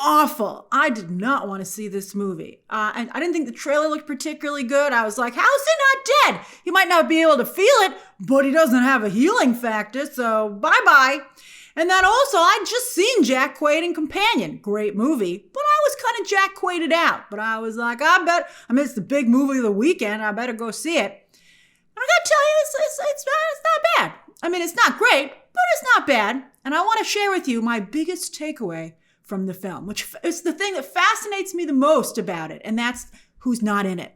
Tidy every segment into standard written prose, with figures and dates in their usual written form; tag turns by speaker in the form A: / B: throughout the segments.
A: awful. I did not want to see this movie. And I didn't think the trailer looked particularly good. I was like, how's he not dead? He might not be able to feel it, but he doesn't have a healing factor, so bye-bye. And then also, I'd just seen Jack Quaid in Companion. Great movie, but I was kind of Jack Quaided out. But I was like, it's the big movie of the weekend. I better go see it. And I gotta tell you, it's not bad. I mean, it's not great, but it's not bad. And I want to share with you my biggest takeaway from the film, which is the thing that fascinates me the most about it, and that's who's not in it.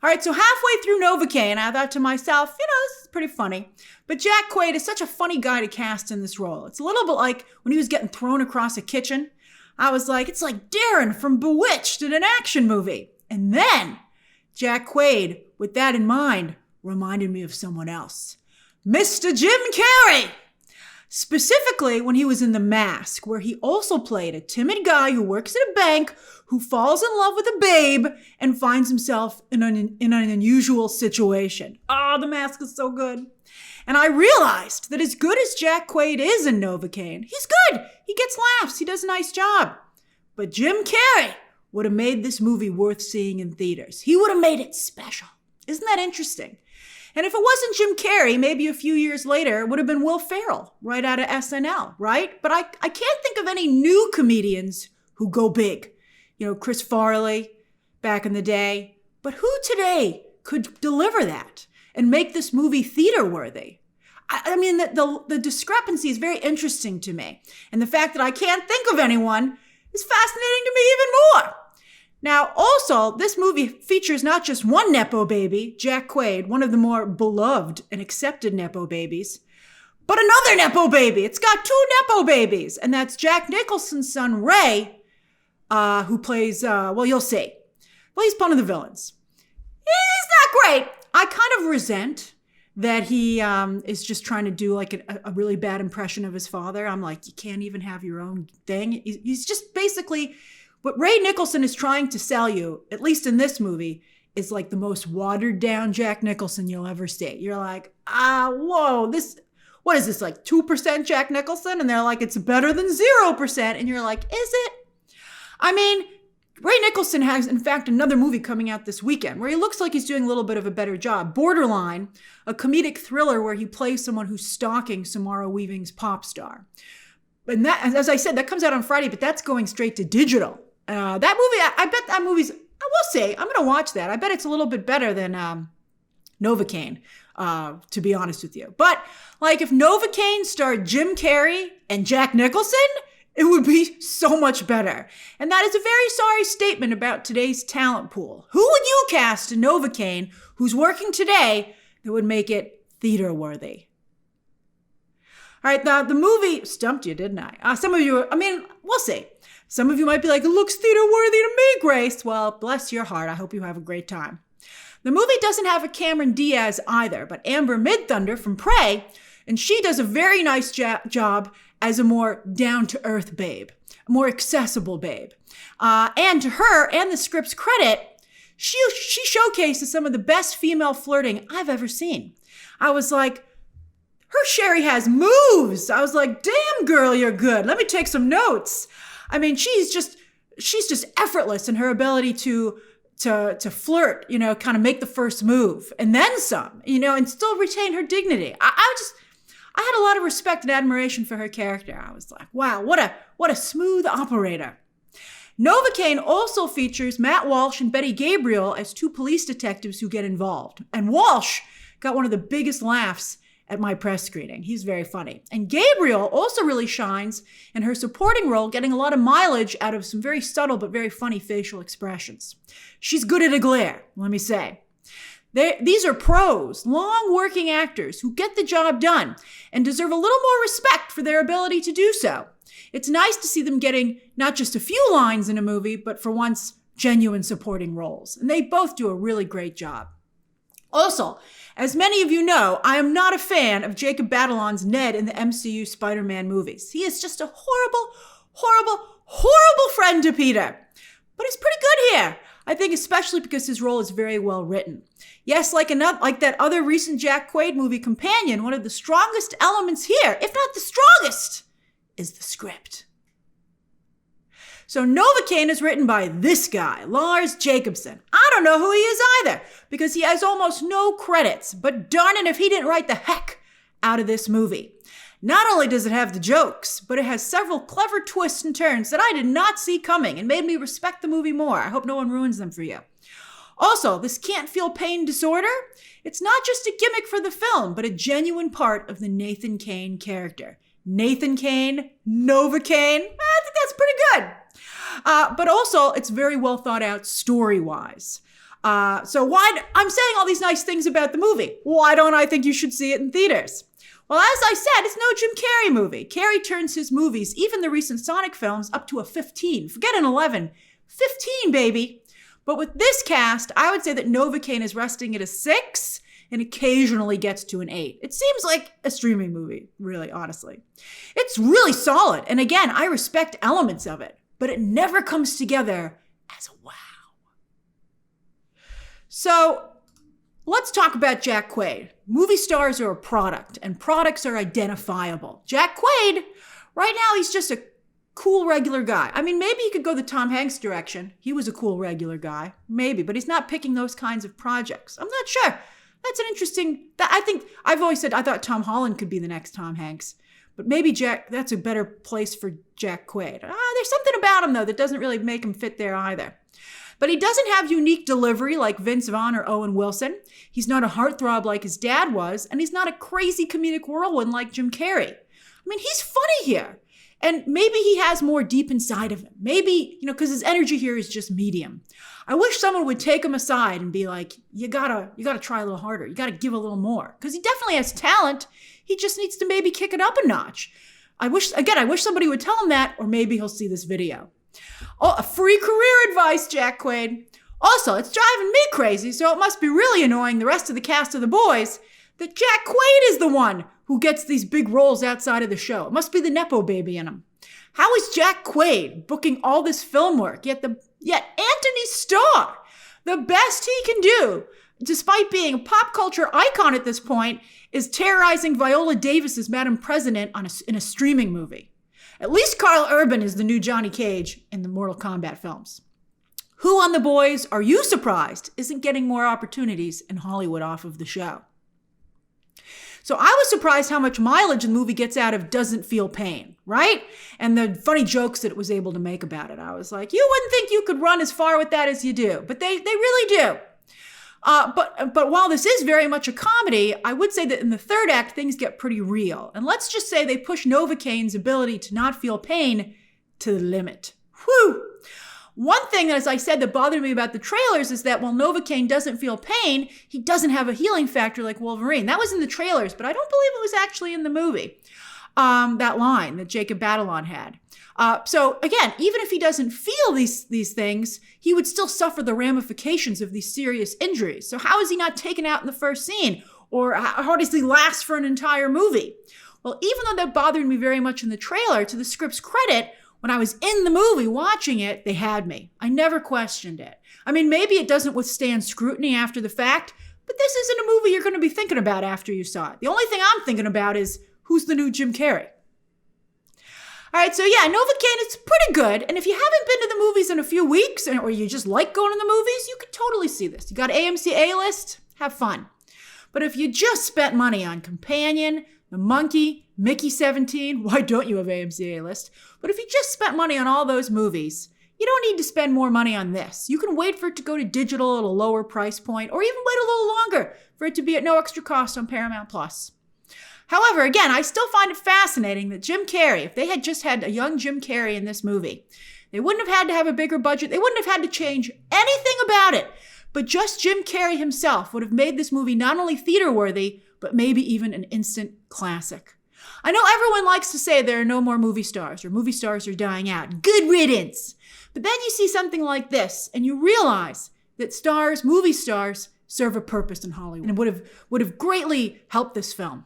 A: All right, so halfway through Novocaine, I thought to myself, this is pretty funny. But Jack Quaid is such a funny guy to cast in this role. It's a little bit like when he was getting thrown across a kitchen. I was like, it's like Darren from Bewitched in an action movie. And then Jack Quaid, with that in mind, reminded me of someone else. Mr. Jim Carrey! Specifically when he was in The Mask, where he also played a timid guy who works at a bank who falls in love with a babe and finds himself in an unusual situation. Oh, The Mask is so good. And I realized that as good as Jack Quaid is in Novocaine, he's good. He gets laughs. He does a nice job. But Jim Carrey would have made this movie worth seeing in theaters. He would have made it special. Isn't that interesting? And if it wasn't Jim Carrey, maybe a few years later, it would have been Will Ferrell, right out of SNL, right? But I can't think of any new comedians who go big. Chris Farley back in the day. But who today could deliver that and make this movie theater-worthy? I mean, the discrepancy is very interesting to me. And the fact that I can't think of anyone is fascinating to me even more. Now, also, this movie features not just one Nepo baby, Jack Quaid, one of the more beloved and accepted Nepo babies, but another Nepo baby. It's got two Nepo babies, and that's Jack Nicholson's son, Ray, who plays, you'll see. Well, he's one of the villains. He's not great. I kind of resent that he is just trying to do like a really bad impression of his father. I'm like, you can't even have your own thing. He's just basically... What Ray Nicholson is trying to sell you, at least in this movie, is like the most watered down Jack Nicholson you'll ever see. You're like, whoa, what is this, like 2% Jack Nicholson? And they're like, it's better than 0%. And you're like, is it? I mean, Ray Nicholson has, in fact, another movie coming out this weekend where he looks like he's doing a little bit of a better job. Borderline, a comedic thriller where he plays someone who's stalking Samara Weaving's pop star. And that, as I said, that comes out on Friday, but that's going straight to digital. That movie, I bet that movie's, I will say, I'm going to watch that. I bet it's a little bit better than Novocaine, to be honest with you. But like if Novocaine starred Jim Carrey and Jack Nicholson, it would be so much better. And that is a very sorry statement about today's talent pool. Who would you cast in Novocaine who's working today that would make it theater worthy? All right, the movie stumped you, didn't I? Some of you, we'll see. Some of you might be like, it looks theater-worthy to me, Grace. Well, bless your heart. I hope you have a great time. The movie doesn't have a Cameron Diaz either, but Amber Midthunder from Prey, and she does a very nice job as a more down-to-earth babe, a more accessible babe. And to her and the script's credit, she showcases some of the best female flirting I've ever seen. I was like, her Sherry has moves. I was like, damn, girl, you're good. Let me take some notes. I mean, she's just effortless in her ability to flirt, kind of make the first move and then some, and still retain her dignity. I had a lot of respect and admiration for her character. I was like, wow, what a smooth operator. Novocaine also features Matt Walsh and Betty Gabriel as two police detectives who get involved. And Walsh got one of the biggest laughs at my press screening. He's very funny. And Gabriel also really shines in her supporting role, getting a lot of mileage out of some very subtle but very funny facial expressions. She's good at a glare, let me say. These are pros, long-working actors who get the job done and deserve a little more respect for their ability to do so. It's nice to see them getting not just a few lines in a movie, but for once, genuine supporting roles. And they both do a really great job. Also, as many of you know, I am not a fan of Jacob Batalon's Ned in the MCU Spider-Man movies. He is just a horrible, horrible, horrible friend to Peter. But he's pretty good here. I think especially because his role is very well written. Yes, like that other recent Jack Quaid movie, Companion, one of the strongest elements here, if not the strongest, is the script. So Novocaine is written by this guy, Lars Jacobson. I don't know who he is either, because he has almost no credits, but darn it if he didn't write the heck out of this movie. Not only does it have the jokes, but it has several clever twists and turns that I did not see coming and made me respect the movie more. I hope no one ruins them for you. Also, this can't feel pain disorder. It's not just a gimmick for the film, but a genuine part of the Nathan Caine character. Nathan Caine, Novocaine, I think that's pretty good. But also, it's very well thought out story-wise. So why, I'm saying all these nice things about the movie. Why don't I think you should see it in theaters? Well, as I said, it's no Jim Carrey movie. Carrey turns his movies, even the recent Sonic films, up to a 15. Forget an 11. 15, baby. But with this cast, I would say that Novocaine is resting at a 6 and occasionally gets to an 8. It seems like a streaming movie, really, honestly. It's really solid. And again, I respect elements of it, but it never comes together as a wow. So let's talk about Jack Quaid. Movie stars are a product, and products are identifiable. Jack Quaid, right now, he's just a cool regular guy. I mean, maybe he could go the Tom Hanks direction. He was a cool regular guy. Maybe, but he's not picking those kinds of projects. I'm not sure. That's an interesting, I've always said I thought Tom Holland could be the next Tom Hanks. But maybe that's a better place for Jack Quaid. There's something about him, though, that doesn't really make him fit there either. But he doesn't have unique delivery like Vince Vaughn or Owen Wilson. He's not a heartthrob like his dad was, and he's not a crazy comedic whirlwind like Jim Carrey. I mean, he's funny here. And maybe he has more deep inside of him. Maybe, because his energy here is just medium. I wish someone would take him aside and be like, you gotta try a little harder. You gotta give a little more. Because he definitely has talent. He just needs to maybe kick it up a notch. I wish somebody would tell him that, or maybe he'll see this video. Oh, a free career advice, Jack Quaid. Also, it's driving me crazy, so it must be really annoying the rest of the cast of The Boys that Jack Quaid is the one who gets these big roles outside of the show. It must be the Nepo baby in him. How is Jack Quaid booking all this film work, yet Anthony Starr, the best he can do, despite being a pop culture icon at this point, is terrorizing Viola Davis as Madam President in a streaming movie? At least Carl Urban is the new Johnny Cage in the Mortal Kombat films. Who on The Boys, are you surprised, isn't getting more opportunities in Hollywood off of the show? So I was surprised how much mileage the movie gets out of Doesn't Feel Pain, right? And the funny jokes that it was able to make about it. I was like, you wouldn't think you could run as far with that as you do, but they really do. But while this is very much a comedy, I would say that in the third act, things get pretty real. And let's just say they push Novocaine's ability to not feel pain to the limit. Whew! One thing, as I said, that bothered me about the trailers is that while Novocaine doesn't feel pain, he doesn't have a healing factor like Wolverine. That was in the trailers, but I don't believe it was actually in the movie, that line that Jacob Batalon had. So again, even if he doesn't feel these things, he would still suffer the ramifications of these serious injuries. So how is he not taken out in the first scene? Or how does he last for an entire movie? Well, even though that bothered me very much in the trailer, to the script's credit, when I was in the movie watching it, they had me. I never questioned it. I mean, maybe it doesn't withstand scrutiny after the fact, but this isn't a movie you're going to be thinking about after you saw it. The only thing I'm thinking about is, who's the new Jim Carrey? All right, so yeah, Novocaine is pretty good. And if you haven't been to the movies in a few weeks, or you just like going to the movies, you could totally see this. You got AMC A-list, have fun. But if you just spent money on Companion, The Monkey, Mickey 17, why don't you have AMC A-list? But if you just spent money on all those movies, you don't need to spend more money on this. You can wait for it to go to digital at a lower price point, or even wait a little longer for it to be at no extra cost on Paramount+. However, again, I still find it fascinating that Jim Carrey, if they had just had a young Jim Carrey in this movie, they wouldn't have had to have a bigger budget. They wouldn't have had to change anything about it. But just Jim Carrey himself would have made this movie not only theater-worthy, but maybe even an instant classic. I know everyone likes to say there are no more movie stars, or movie stars are dying out. Good riddance. But then you see something like this, and you realize that movie stars, serve a purpose in Hollywood, and would have greatly helped this film.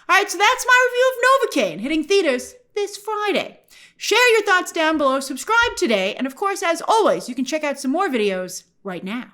A: All right, so that's my review of Novocaine, hitting theaters this Friday. Share your thoughts down below, subscribe today, and of course, as always, you can check out some more videos right now.